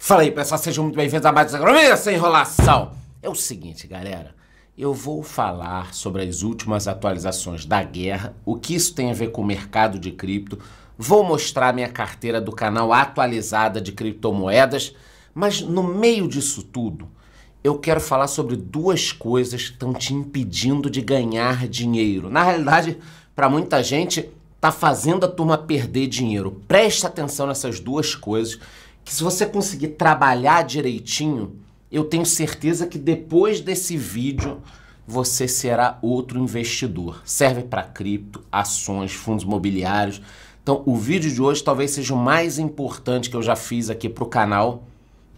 Fala aí, pessoal, sejam muito bem-vindos a mais uma Economia Sem Enrolação. É o seguinte, galera, eu vou falar sobre as últimas atualizações da guerra, o que isso tem a ver com o mercado de cripto, vou mostrar minha carteira do canal atualizada de criptomoedas, mas no meio disso tudo, eu quero falar sobre duas coisas que estão te impedindo de ganhar dinheiro. Na realidade, para muita gente, tá fazendo a turma perder dinheiro. Presta atenção nessas duas coisas, que se você conseguir trabalhar direitinho, eu tenho certeza que depois desse vídeo você será outro investidor. Serve para cripto, ações, fundos imobiliários. Então o vídeo de hoje talvez seja o mais importante que eu já fiz aqui para o canal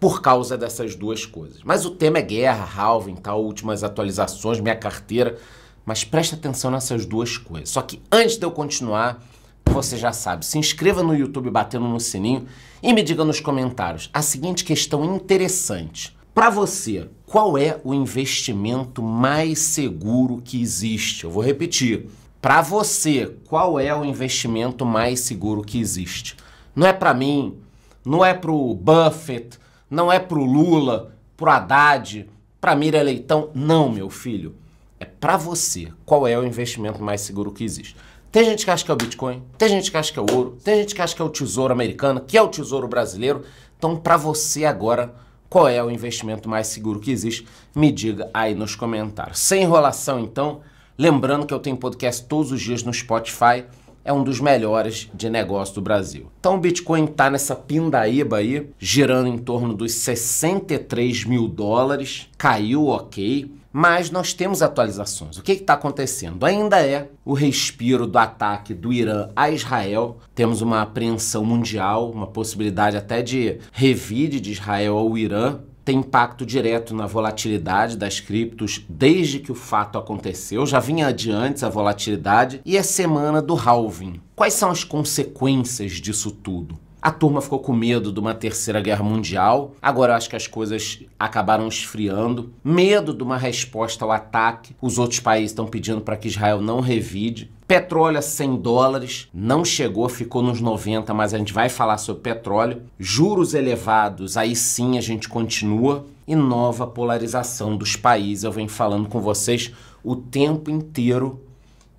por causa dessas duas coisas. Mas o tema é guerra, halving, tal, últimas atualizações, minha carteira. Mas presta atenção nessas duas coisas. Só que antes de eu continuar, você já sabe, se inscreva no YouTube batendo no sininho e me diga nos comentários a seguinte questão interessante. Para você, qual é o investimento mais seguro que existe? Eu vou repetir. Para você, qual é o investimento mais seguro que existe? Não é para mim, não é para o Buffett, não é para o Lula, para o Haddad, para Miriam Leitão. Não, meu filho. É para você. Qual é o investimento mais seguro que existe? Tem gente que acha que é o Bitcoin, tem gente que acha que é o ouro, tem gente que acha que é o tesouro americano, que é o tesouro brasileiro. Então, para você agora, qual é o investimento mais seguro que existe? Me diga aí nos comentários. Sem enrolação, então, lembrando que eu tenho podcast todos os dias no Spotify, é um dos melhores de negócio do Brasil. Então o Bitcoin tá nessa pindaíba aí, girando em torno dos 63 mil dólares, caiu ok, mas nós temos atualizações. O que está acontecendo? Ainda é o respiro do ataque do Irã a Israel, temos uma apreensão mundial, uma possibilidade até de revide de Israel ao Irã, tem impacto direto na volatilidade das criptos desde que o fato aconteceu. Já vinha adiante a volatilidade e a semana do halving. Quais são as consequências disso tudo? A turma ficou com medo de uma terceira guerra mundial. Agora eu acho que as coisas acabaram esfriando. Medo de uma resposta ao ataque. Os outros países estão pedindo para que Israel não revide. Petróleo a 100 dólares, não chegou, ficou nos 90, mas a gente vai falar sobre petróleo. Juros elevados, aí sim a gente continua. E nova polarização dos países. Eu venho falando com vocês o tempo inteiro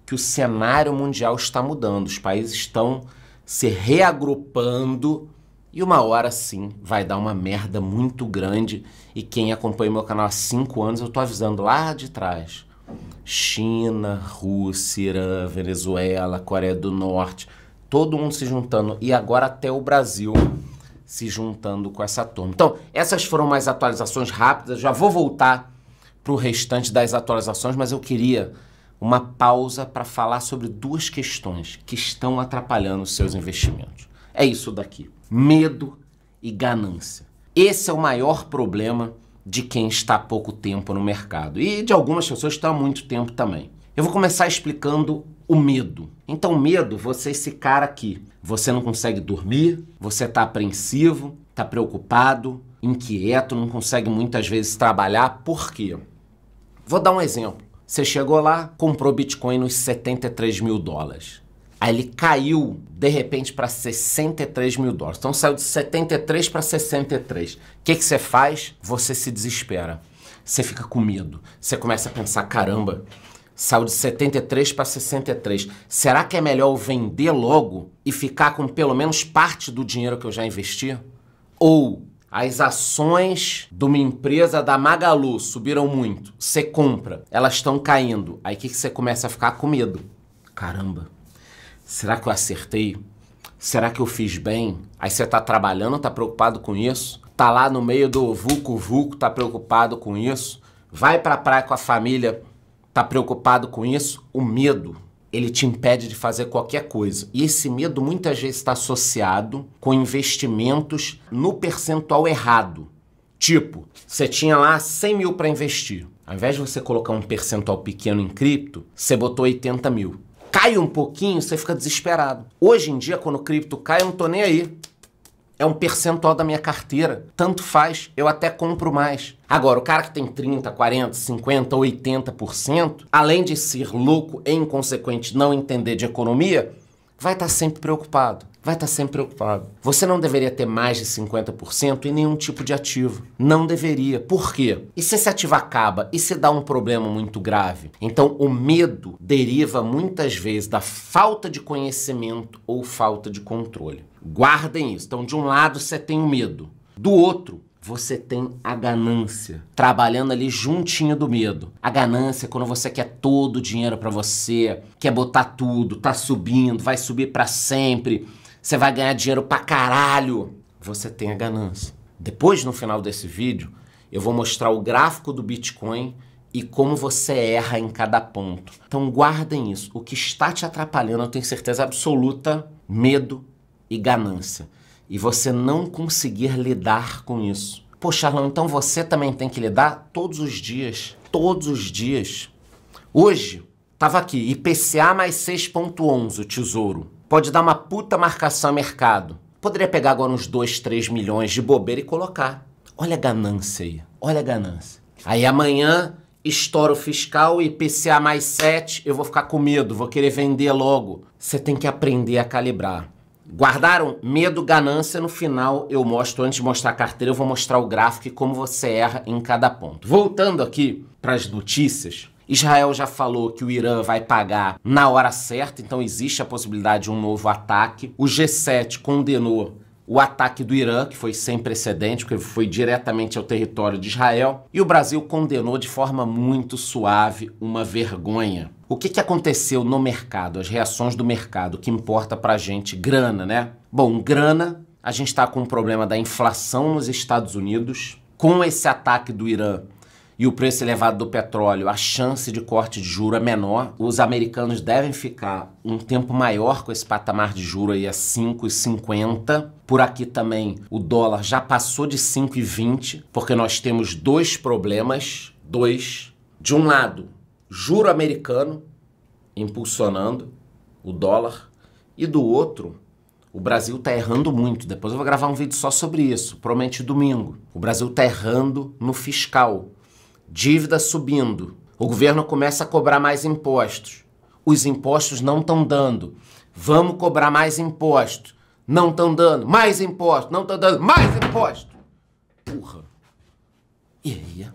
que o cenário mundial está mudando. Os países estão se reagrupando e uma hora sim vai dar uma merda muito grande. E quem acompanha meu canal há 5 anos, eu tô avisando lá de trás. China, Rússia, Irã, Venezuela, Coreia do Norte, todo mundo se juntando e agora até o Brasil se juntando com essa turma. Então, essas foram mais atualizações rápidas, já vou voltar para o restante das atualizações, mas eu queria uma pausa para falar sobre duas questões que estão atrapalhando os seus investimentos. É isso daqui, medo e ganância. Esse é o maior problema de quem está há pouco tempo no mercado e de algumas pessoas que estão há muito tempo também. Eu vou começar explicando o medo. Então, medo, você é esse cara aqui. Você não consegue dormir, você está apreensivo, está preocupado, inquieto, não consegue muitas vezes trabalhar. Por quê? Vou dar um exemplo. Você chegou lá, comprou Bitcoin nos 73 mil dólares. Aí ele caiu, de repente, para 63 mil dólares. Então saiu de 73 para 63. O que você faz? Você se desespera. Você fica com medo. Você começa a pensar, caramba, saiu de 73 para 63. Será que é melhor eu vender logo e ficar com pelo menos parte do dinheiro que eu já investi? Ou as ações de uma empresa da Magalu subiram muito. Você compra, elas estão caindo. Aí o que você começa a ficar com medo? Caramba. Será que eu acertei? Será que eu fiz bem? Aí você tá trabalhando, tá preocupado com isso? Tá lá no meio do vucu-vucu, tá preocupado com isso? Vai pra praia com a família, tá preocupado com isso? O medo, ele te impede de fazer qualquer coisa. E esse medo muitas vezes está associado com investimentos no percentual errado. Tipo, você tinha lá 100 mil para investir. Ao invés de você colocar um percentual pequeno em cripto, você botou 80 mil. Cai um pouquinho, você fica desesperado. Hoje em dia, quando o cripto cai, eu não tô nem aí. É um percentual da minha carteira. Tanto faz, eu até compro mais. Agora, o cara que tem 30, 40, 50, 80%, além de ser louco e inconsequente não entender de economia, vai estar sempre preocupado. Vai estar sempre preocupado. Você não deveria ter mais de 50% em nenhum tipo de ativo. Não deveria. Por quê? E se esse ativo acaba? E se dá um problema muito grave? Então, o medo deriva muitas vezes da falta de conhecimento ou falta de controle. Guardem isso. Então, de um lado, você tem o medo. Do outro, você tem a ganância, trabalhando ali juntinho do medo. A ganância é quando você quer todo o dinheiro para você, quer botar tudo, tá subindo, vai subir para sempre, você vai ganhar dinheiro pra caralho. Você tem a ganância. Depois, no final desse vídeo, eu vou mostrar o gráfico do Bitcoin e como você erra em cada ponto. Então guardem isso. O que está te atrapalhando, eu tenho certeza absoluta, medo e ganância. E você não conseguir lidar com isso. Pô, Charlão, então você também tem que lidar todos os dias. Todos os dias. Hoje, tava aqui, IPCA mais 6,11, o Tesouro. Pode dar uma puta marcação a mercado. Poderia pegar agora uns 2, 3 milhões de bobeira e colocar. Olha a ganância aí. Olha a ganância. Aí amanhã, estoura o fiscal, IPCA mais 7, eu vou ficar com medo, vou querer vender logo. Você tem que aprender a calibrar. Guardaram? Medo, ganância, no final eu mostro, antes de mostrar a carteira, eu vou mostrar o gráfico e como você erra em cada ponto. Voltando aqui para as notícias, Israel já falou que o Irã vai pagar na hora certa, então existe a possibilidade de um novo ataque. O G7 condenou o ataque do Irã, que foi sem precedente, porque foi diretamente ao território de Israel, e o Brasil condenou de forma muito suave, uma vergonha. O que aconteceu no mercado, as reações do mercado, que importa pra gente? Grana, né? Bom, grana, a gente tá com o problema da inflação nos Estados Unidos, com esse ataque do Irã e o preço elevado do petróleo, a chance de corte de juros é menor. Os americanos devem ficar um tempo maior com esse patamar de juros aí a 5,50. Por aqui também o dólar já passou de 5,20, porque nós temos dois problemas. De um lado, juro americano impulsionando o dólar, e do outro, o Brasil está errando muito. Depois eu vou gravar um vídeo só sobre isso, provavelmente domingo. O Brasil está errando no fiscal. Dívida subindo. O governo começa a cobrar mais impostos. Os impostos não estão dando. Vamos cobrar mais impostos. Não estão dando. Mais impostos. Não estão dando. Mais impostos. Porra. E aí,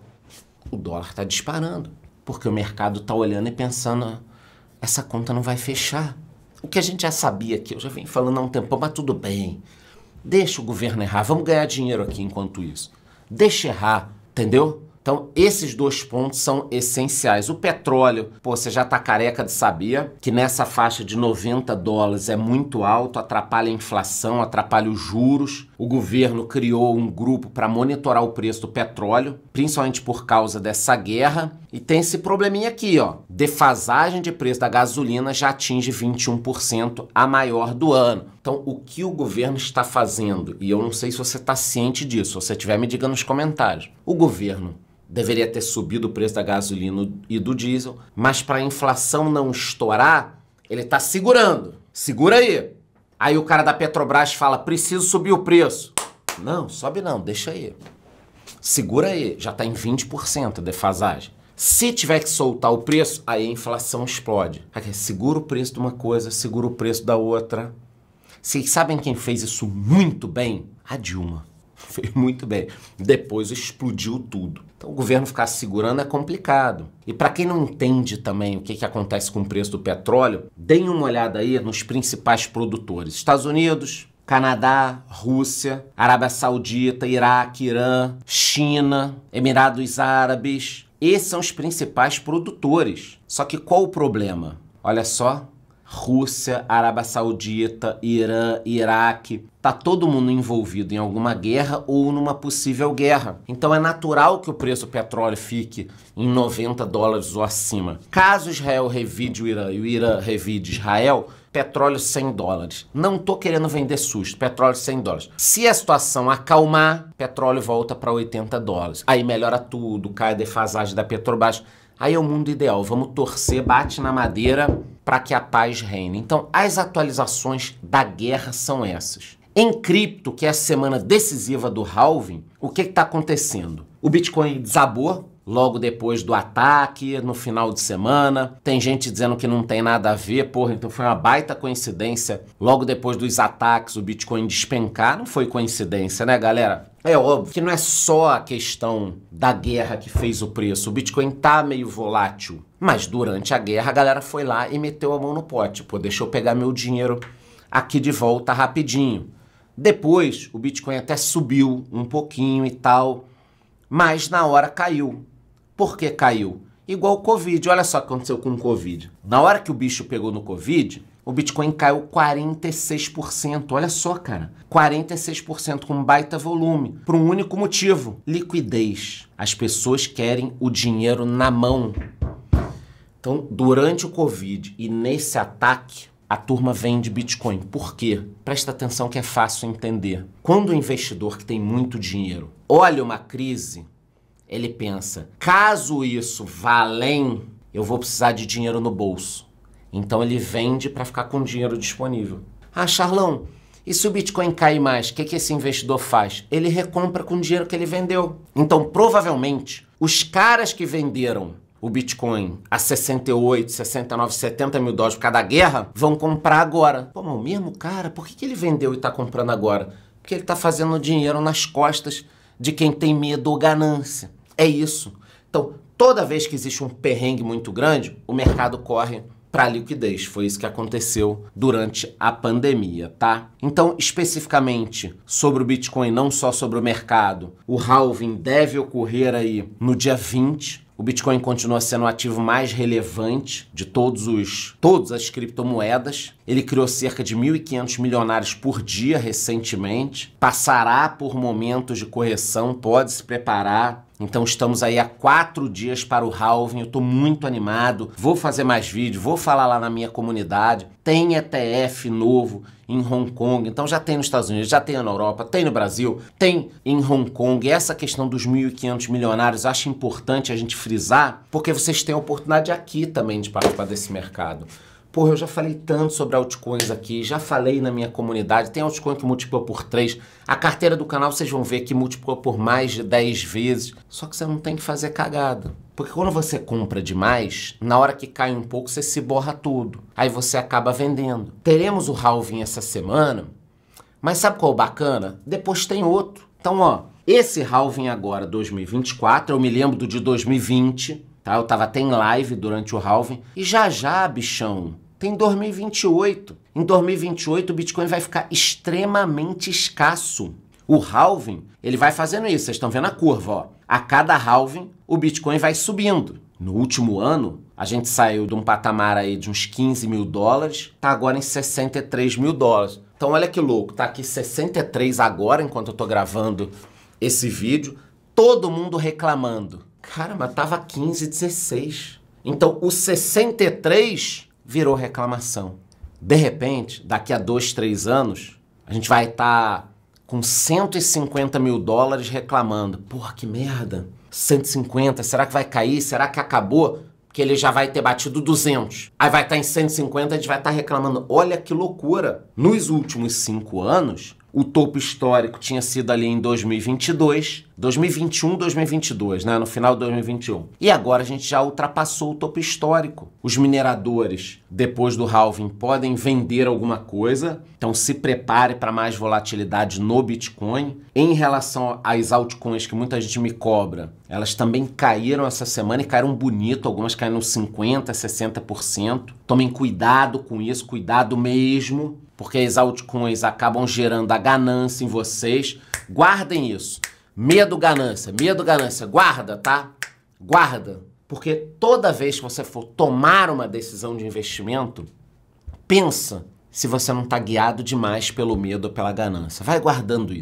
o dólar está disparando. Porque o mercado está olhando e pensando, essa conta não vai fechar. O que a gente já sabia aqui, eu já venho falando há um tempo, mas tudo bem. Deixa o governo errar. Vamos ganhar dinheiro aqui enquanto isso. Deixa errar, entendeu? Então, esses dois pontos são essenciais. O petróleo, pô, você já tá careca de saber que nessa faixa de 90 dólares é muito alto, atrapalha a inflação, atrapalha os juros. O governo criou um grupo para monitorar o preço do petróleo, principalmente por causa dessa guerra. E tem esse probleminha aqui, ó. Defasagem de preço da gasolina já atinge 21%, a maior do ano. Então, o que o governo está fazendo? E eu não sei se você está ciente disso. Se você tiver, me diga nos comentários. O governo deveria ter subido o preço da gasolina e do diesel, mas para a inflação não estourar, ele está segurando. Segura aí. Aí o cara da Petrobras fala, preciso subir o preço. Não, sobe não, deixa aí. Segura aí, já está em 20% a defasagem. Se tiver que soltar o preço, aí a inflação explode. Segura o preço de uma coisa, segura o preço da outra. Vocês sabem quem fez isso muito bem? A Dilma. Fez muito bem. Depois explodiu tudo. Então o governo ficar segurando é complicado. E para quem não entende também o que acontece com o preço do petróleo, deem uma olhada aí nos principais produtores. Estados Unidos, Canadá, Rússia, Arábia Saudita, Iraque, Irã, China, Emirados Árabes. Esses são os principais produtores. Só que qual o problema? Olha só. Rússia, Arábia Saudita, Irã, Iraque, tá todo mundo envolvido em alguma guerra ou numa possível guerra. Então é natural que o preço do petróleo fique em 90 dólares ou acima. Caso Israel revide o Irã e o Irã revide Israel, petróleo 100 dólares. Não tô querendo vender susto, petróleo 100 dólares. Se a situação acalmar, petróleo volta para 80 dólares. Aí melhora tudo, cai a defasagem da Petrobras. Aí é o mundo ideal, vamos torcer, bate na madeira para que a paz reine. Então, as atualizações da guerra são essas. Em cripto, que é a semana decisiva do halving, o que está acontecendo? O Bitcoin desabou, logo depois do ataque, no final de semana. Tem gente dizendo que não tem nada a ver, porra, então foi uma baita coincidência. Logo depois dos ataques, o Bitcoin despencar. Não foi coincidência, né, galera? É óbvio que não é só a questão da guerra que fez o preço. O Bitcoin tá meio volátil. Mas durante a guerra, a galera foi lá e meteu a mão no pote. Pô, deixa eu pegar meu dinheiro aqui de volta rapidinho. Depois, o Bitcoin até subiu um pouquinho e tal, mas na hora caiu. Por que caiu? Igual o Covid. Olha só o que aconteceu com o Covid. Na hora que o bicho pegou no Covid, o Bitcoin caiu 46%. Olha só, cara. 46% com baita volume. Por um único motivo. Liquidez. As pessoas querem o dinheiro na mão. Então, durante o Covid e nesse ataque, a turma vende Bitcoin. Por quê? Presta atenção que é fácil entender. Quando o investidor que tem muito dinheiro olha uma crise, ele pensa, caso isso vá além, eu vou precisar de dinheiro no bolso. Então ele vende para ficar com dinheiro disponível. Ah, Charlão, e se o Bitcoin cair mais, o que esse investidor faz? Ele recompra com o dinheiro que ele vendeu. Então, provavelmente, os caras que venderam o Bitcoin a 68, 69, 70 mil dólares por causa da guerra, vão comprar agora. Pô, mas o mesmo cara, por que ele vendeu e está comprando agora? Porque ele está fazendo dinheiro nas costas de quem tem medo ou ganância. É isso. Então, toda vez que existe um perrengue muito grande, o mercado corre para liquidez. Foi isso que aconteceu durante a pandemia, tá? Então, especificamente sobre o Bitcoin, não só sobre o mercado, o halving deve ocorrer aí no dia 20. O Bitcoin continua sendo o ativo mais relevante de todas as criptomoedas. Ele criou cerca de 1.500 milionários por dia recentemente. Passará por momentos de correção, pode se preparar. Então estamos aí há 4 dias para o halving. Eu estou muito animado. Vou fazer mais vídeos, vou falar lá na minha comunidade. Tem ETF novo em Hong Kong. Então já tem nos Estados Unidos, já tem na Europa, tem no Brasil, tem em Hong Kong. E essa questão dos 1.500 milionários, acho importante a gente frisar, porque vocês têm a oportunidade aqui também de participar desse mercado. Porra, eu já falei tanto sobre altcoins aqui, já falei na minha comunidade, tem altcoin que multiplicou por 3. A carteira do canal vocês vão ver que multiplicou por mais de 10 vezes. Só que você não tem que fazer cagada. Porque quando você compra demais, na hora que cai um pouco, você se borra tudo. Aí você acaba vendendo. Teremos o halving essa semana, mas sabe qual é o bacana? Depois tem outro. Então, ó, esse halving agora, 2024, eu me lembro do de 2020, tá? Eu tava até em live durante o halving. E já, bichão, tem 2028. Em 2028, o Bitcoin vai ficar extremamente escasso. O halving, ele vai fazendo isso. Vocês estão vendo a curva, ó. A cada halving, o Bitcoin vai subindo. No último ano, a gente saiu de um patamar aí de uns 15 mil dólares, tá agora em 63 mil dólares. Então olha que louco, tá aqui 63 agora, enquanto eu tô gravando esse vídeo, todo mundo reclamando. Cara, mas tava 15, 16. Então o 63 virou reclamação. De repente, daqui a 2, 3 anos, a gente vai estar com 150 mil dólares reclamando. Porra, que merda. 150, será que vai cair? Será que acabou? Que ele já vai ter batido 200. Aí vai estar em 150, a gente vai estar reclamando. Olha que loucura. Nos últimos 5 anos, o topo histórico tinha sido ali em 2022, 2021, 2022, né? No final de 2021. E agora a gente já ultrapassou o topo histórico. Os mineradores, depois do halving, podem vender alguma coisa. Então se prepare para mais volatilidade no Bitcoin. Em relação às altcoins que muita gente me cobra, elas também caíram essa semana e caíram bonito. Algumas caíram 50%, 60%. Tomem cuidado com isso, cuidado mesmo. Porque as altcoins acabam gerando a ganância em vocês. Guardem isso. Medo, ganância, guarda, tá? Guarda. Porque toda vez que você for tomar uma decisão de investimento, pensa se você não está guiado demais pelo medo ou pela ganância. Vai guardando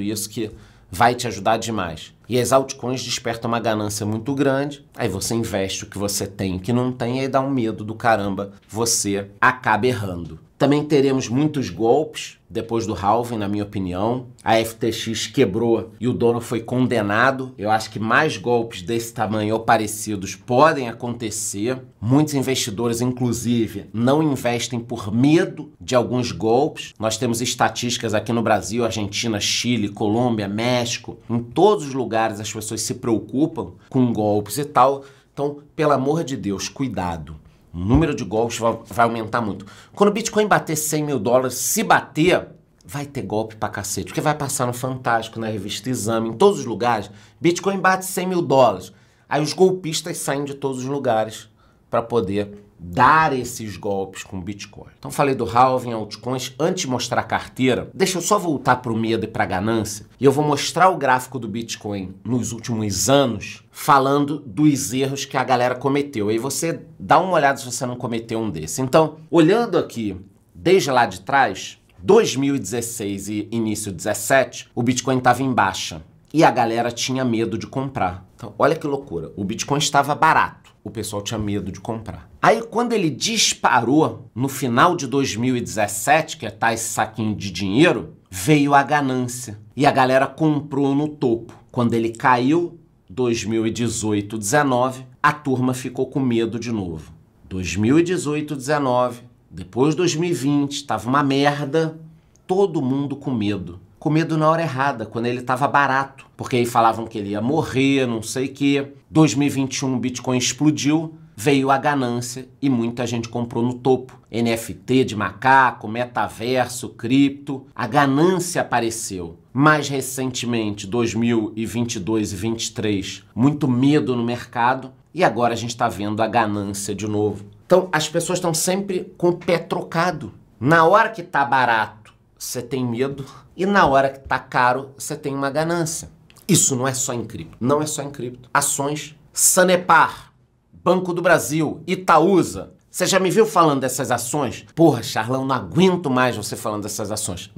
isso que vai te ajudar demais. E as altcoins despertam uma ganância muito grande, aí você investe o que você tem e o que não tem, e aí dá um medo do caramba, você acaba errando. Também teremos muitos golpes depois do halving, na minha opinião. A FTX quebrou e o dono foi condenado. Eu acho que mais golpes desse tamanho ou parecidos podem acontecer. Muitos investidores, inclusive, não investem por medo de alguns golpes. Nós temos estatísticas aqui no Brasil, Argentina, Chile, Colômbia, México, em todos os lugares lugares as pessoas se preocupam com golpes e tal. Então, pelo amor de Deus, cuidado. O número de golpes vai aumentar muito. Quando o Bitcoin bater 100 mil dólares, se bater, vai ter golpe pra cacete. Porque vai passar no Fantástico, na revista Exame, em todos os lugares. Bitcoin bate 100 mil dólares. Aí os golpistas saem de todos os lugares para poder dar esses golpes com Bitcoin. Então falei do halving, altcoins. Antes de mostrar a carteira, deixa eu só voltar para o medo e para a ganância. E eu vou mostrar o gráfico do Bitcoin nos últimos anos, falando dos erros que a galera cometeu. Aí você dá uma olhada se você não cometeu um desses. Então, olhando aqui, desde lá de trás, 2016 e início 17, o Bitcoin estava em baixa. E a galera tinha medo de comprar. Então, olha que loucura. O Bitcoin estava barato. O pessoal tinha medo de comprar. Aí, quando ele disparou, no final de 2017, que é esse saquinho de dinheiro, veio a ganância. E a galera comprou no topo. Quando ele caiu, 2018, 19, a turma ficou com medo de novo. 2018, 19, depois 2020, tava uma merda, todo mundo com medo. Com medo na hora errada, quando ele estava barato. Porque aí falavam que ele ia morrer, não sei o quê. 2021 o Bitcoin explodiu, veio a ganância e muita gente comprou no topo. NFT de macaco, metaverso, cripto. A ganância apareceu. Mais recentemente, 2022 e 2023, muito medo no mercado. E agora a gente está vendo a ganância de novo. Então as pessoas estão sempre com o pé trocado. Na hora que tá barato, você tem medo. E na hora que tá caro, você tem uma ganância. Isso não é só em cripto. Não é só em cripto. Ações, Sanepar, Banco do Brasil, Itaúsa. Você já me viu falando dessas ações? Porra, Charlão, não aguento mais você falando dessas ações.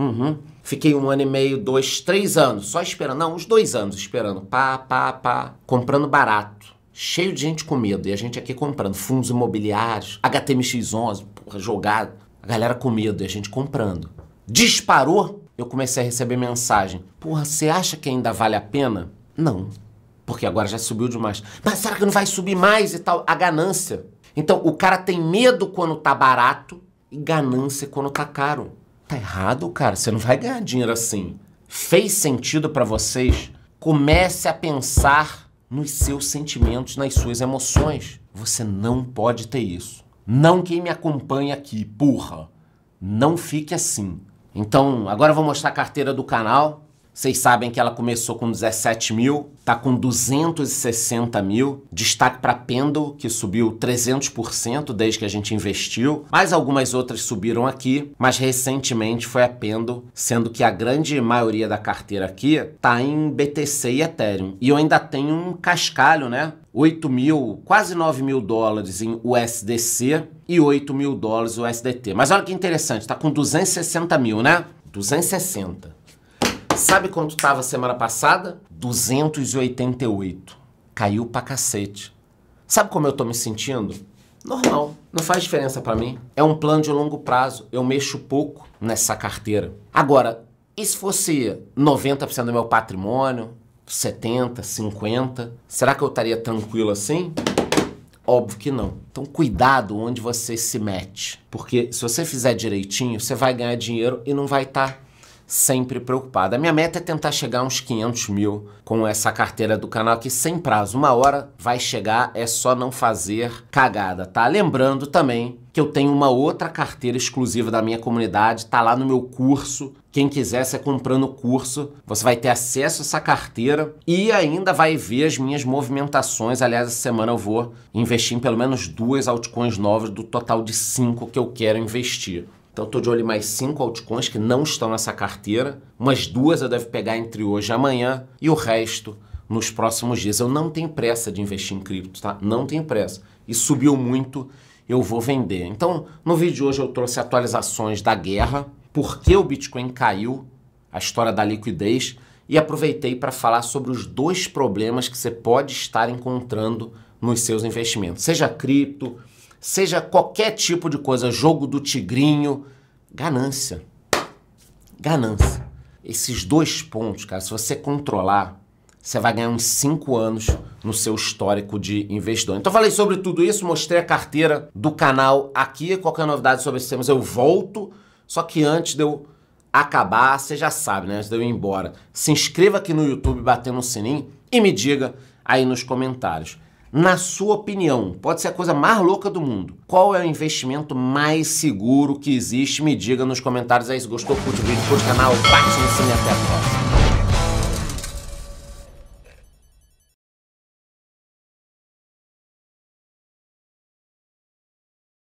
Fiquei 1 ano e meio, 2, 3 anos só esperando. Não, uns 2 anos esperando. Comprando barato. Cheio de gente com medo. E a gente aqui comprando. Fundos imobiliários, HTMX11, porra, jogado. A galera com medo e a gente comprando. Disparou, eu comecei a receber mensagem. Porra, você acha que ainda vale a pena? Não, porque agora já subiu demais. Mas será que não vai subir mais e tal? A ganância. Então, o cara tem medo quando tá barato e ganância quando tá caro. Tá errado, cara. Você não vai ganhar dinheiro assim. Fez sentido pra vocês? Comece a pensar nos seus sentimentos, nas suas emoções. Você não pode ter isso. Não quem me acompanha aqui, porra. Não fique assim. Então, agora eu vou mostrar a carteira do canal. Vocês sabem que ela começou com 17 mil, tá com 260 mil. Destaque para Pendle, que subiu 300% desde que a gente investiu. Mais algumas outras subiram aqui, mas recentemente foi a Pendle, sendo que a grande maioria da carteira aqui tá em BTC e Ethereum. E eu ainda tenho um cascalho, né? 8 mil, quase 9 mil dólares em USDC e 8 mil dólares USDT. Mas olha que interessante, tá com 260 mil, né? 260. Sabe quanto tava semana passada? 288. Caiu pra cacete. Sabe como eu tô me sentindo? Normal. Não faz diferença pra mim. É um plano de longo prazo. Eu mexo pouco nessa carteira. Agora, e se fosse 90% do meu patrimônio? 70, 50? Será que eu estaria tranquilo assim? Óbvio que não. Então cuidado onde você se mete. Porque se você fizer direitinho, você vai ganhar dinheiro e não vai estar sempre preocupado. A minha meta é tentar chegar a uns 500 mil com essa carteira do canal aqui sem prazo. Uma hora vai chegar, é só não fazer cagada, tá? Lembrando também que eu tenho uma outra carteira exclusiva da minha comunidade, tá lá no meu curso. Quem quiser, você comprando o curso, você vai ter acesso a essa carteira e ainda vai ver as minhas movimentações. Aliás, essa semana eu vou investir em pelo menos 2 altcoins novas do total de 5 que eu quero investir. Então eu tô de olho em mais 5 altcoins que não estão nessa carteira. Umas 2 eu devo pegar entre hoje e amanhã e o resto nos próximos dias. Eu não tenho pressa de investir em cripto, tá? Não tenho pressa. E subiu muito, eu vou vender. Então, no vídeo de hoje eu trouxe atualizações da guerra, por que o Bitcoin caiu, a história da liquidez, e aproveitei para falar sobre os 2 problemas que você pode estar encontrando nos seus investimentos. Seja cripto, seja qualquer tipo de coisa, jogo do tigrinho, ganância. Ganância. Esses 2 pontos, cara, se você controlar, você vai ganhar uns 5 anos no seu histórico de investidor. Então falei sobre tudo isso, mostrei a carteira do canal aqui. Qualquer novidade sobre esses temas eu volto. Só que antes de eu acabar, você já sabe, né? Antes de eu ir embora, se inscreva aqui no YouTube batendo no sininho E me diga aí nos comentários, na sua opinião, pode ser a coisa mais louca do mundo, qual é o investimento mais seguro que existe? Me diga nos comentários aí. Se gostou, curte o vídeo, curte o canal, bate no sininho e até a próxima.